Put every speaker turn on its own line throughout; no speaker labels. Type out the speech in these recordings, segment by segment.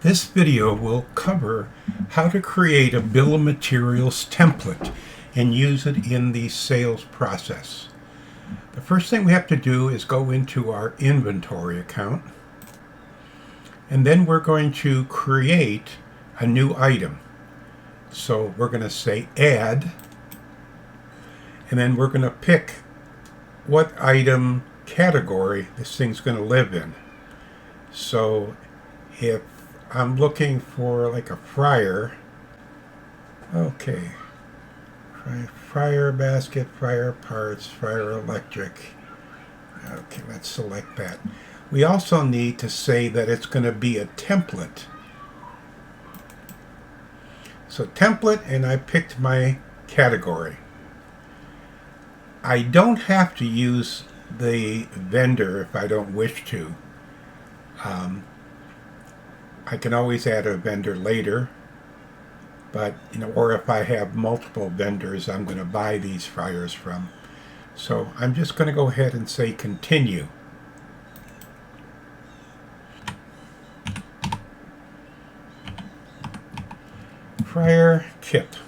This video will cover how to create a bill of materials template and use it in the sales process. The first thing we have to do is go into our inventory account, and then we're going to create a new item. So we're going to say add, and then we're going to pick what item category this thing's going to live in. So if I'm looking for like a fryer, okay, fryer basket, fryer parts, fryer electric. Okay, let's select that. We also need to say that it's going to be a template. So template, and I picked my category. I don't have to use the vendor if I don't wish to. I can always add a vendor later, but or if I have multiple vendors I'm going to buy these fryers from. So I'm just going to go ahead and say continue. Fryer kit.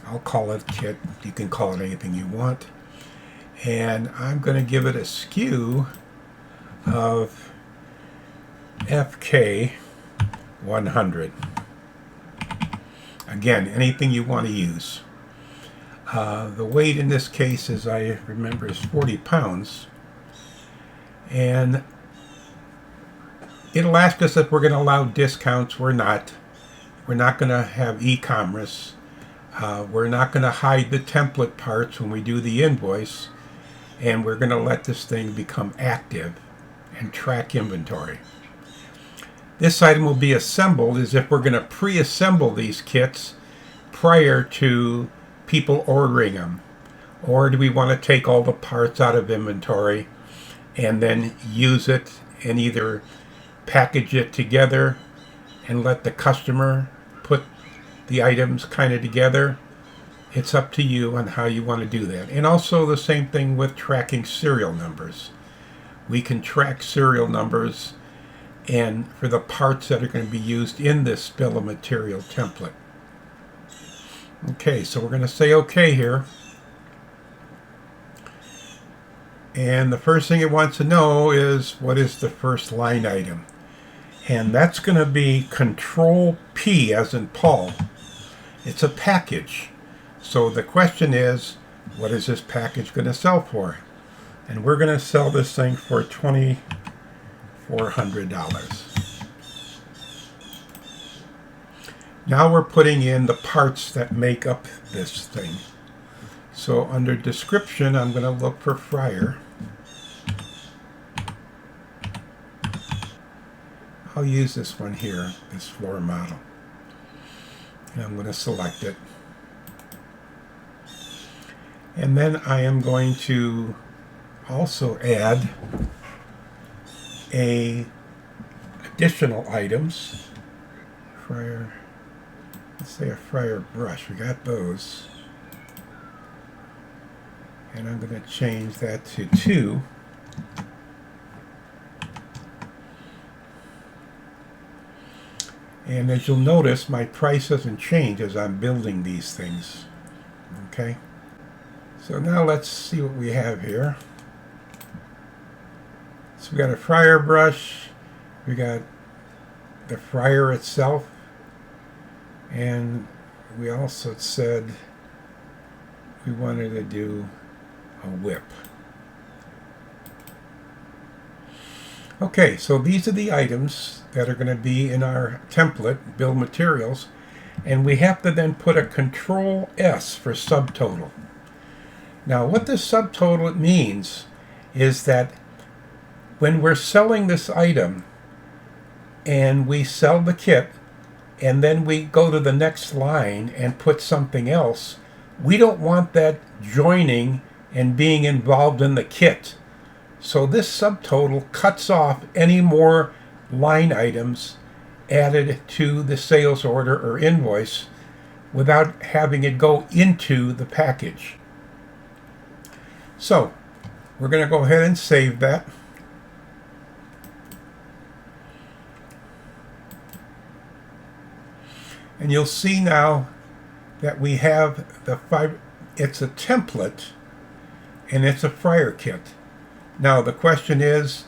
I'll call it kit. You can call it anything you want. And I'm going to give it a SKU of FK 100. Again, anything you want to use. The weight in this case, as I remember, is 40 pounds. And it'll ask us if we're going to allow discounts. We're not. We're not going to have e-commerce. We're not going to hide the template parts when we do the invoice. And we're going to let this thing become active and track inventory. This item will be assembled as if we're going to pre-assemble these kits prior to people ordering them. Or do we want to take all the parts out of inventory and then use it and either package it together and let the customer put the items kind of together? It's up to you on how you want to do that. And also the same thing with tracking serial numbers. We can track serial numbers and for the parts that are going to be used in this bill of material template. Okay, so we're going to say OK here. And the first thing it wants to know is what is the first line item. And that's going to be Control P as in Paul. It's a package. So the question is, what is this package going to sell for? And we're going to sell this thing for $2,400. Now we're putting in the parts that make up this thing. So under description, I'm going to look for fryer. I'll use this one here, this floor model. And I'm going to select it. And then I am going to also add additional items. Fryer, let's say a fryer brush. We got those. And I'm going to change that to 2. And as you'll notice, my price doesn't change as I'm building these things. Okay? So now let's see what we have here. So we got a fryer brush, we got the fryer itself, and we also said we wanted to do a whip. Okay, so these are the items that are going to be in our template, bill of materials, and we have to then put a Control S for subtotal. Now what this subtotal means is that when we're selling this item and we sell the kit and then we go to the next line and put something else, we don't want that joining and being involved in the kit. So this subtotal cuts off any more line items added to the sales order or invoice without having it go into the package. So we're going to go ahead and save that. And you'll see now that we have the it's a template and it's a fryer kit. Now the question is,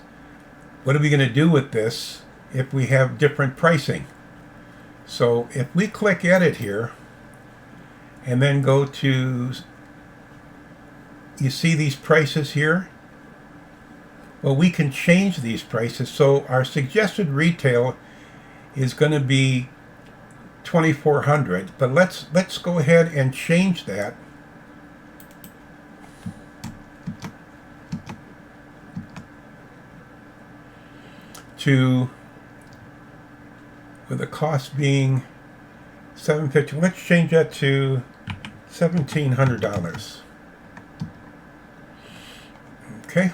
what are we going to do with this if we have different pricing? So if we click edit here and then go to, you see these prices here? Well, we can change these prices. So our suggested retail is going to be $2,400, but let's go ahead and change that to, with the cost being $750. Let's change that to $1,700. Okay.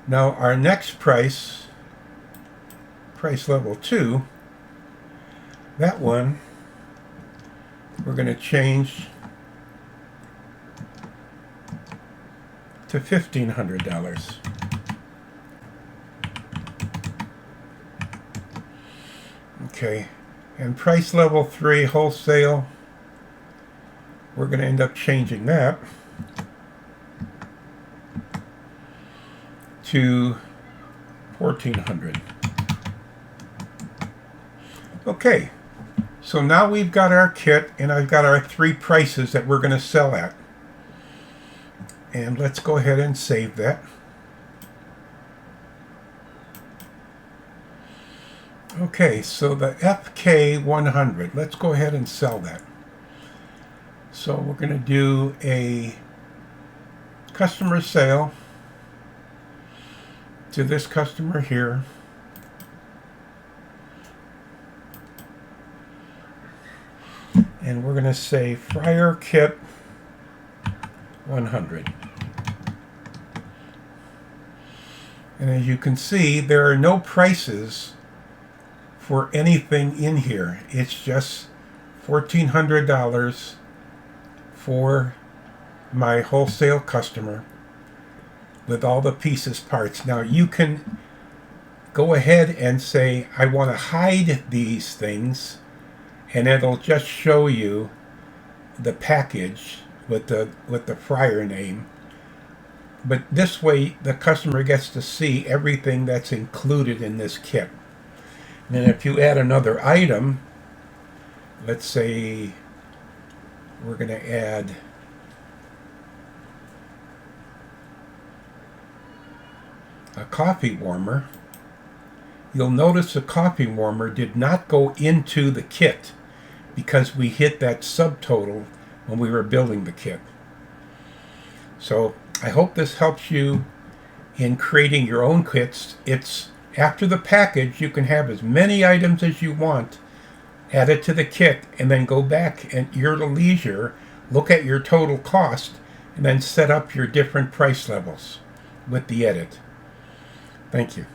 Now our next price level 2, that one we're going to change to $1,500. Okay, and price level 3 wholesale, we're going to end up changing that to $1,400. Okay, so now we've got our kit and I've got our 3 prices that we're going to sell at. And let's go ahead and save that. Okay, so the FK100, let's go ahead and sell that. So we're going to do a customer sale to this customer here. And we're going to say fryer kit 100. And as you can see, there are no prices for anything in here. It's just $1,400 for my wholesale customer with all the pieces, parts. Now you can go ahead and say, I want to hide these things, and it'll just show you the package with the fryer name. But this way the customer gets to see everything that's included in this kit. And then if you add another item, let's say we're going to add a coffee warmer, you'll notice the coffee warmer did not go into the kit because we hit that subtotal when we were building the kit. So I hope this helps you in creating your own kits. It's after the package, you can have as many items as you want, add it to the kit, and then go back at your leisure, look at your total cost, and then set up your different price levels with the edit. Thank you.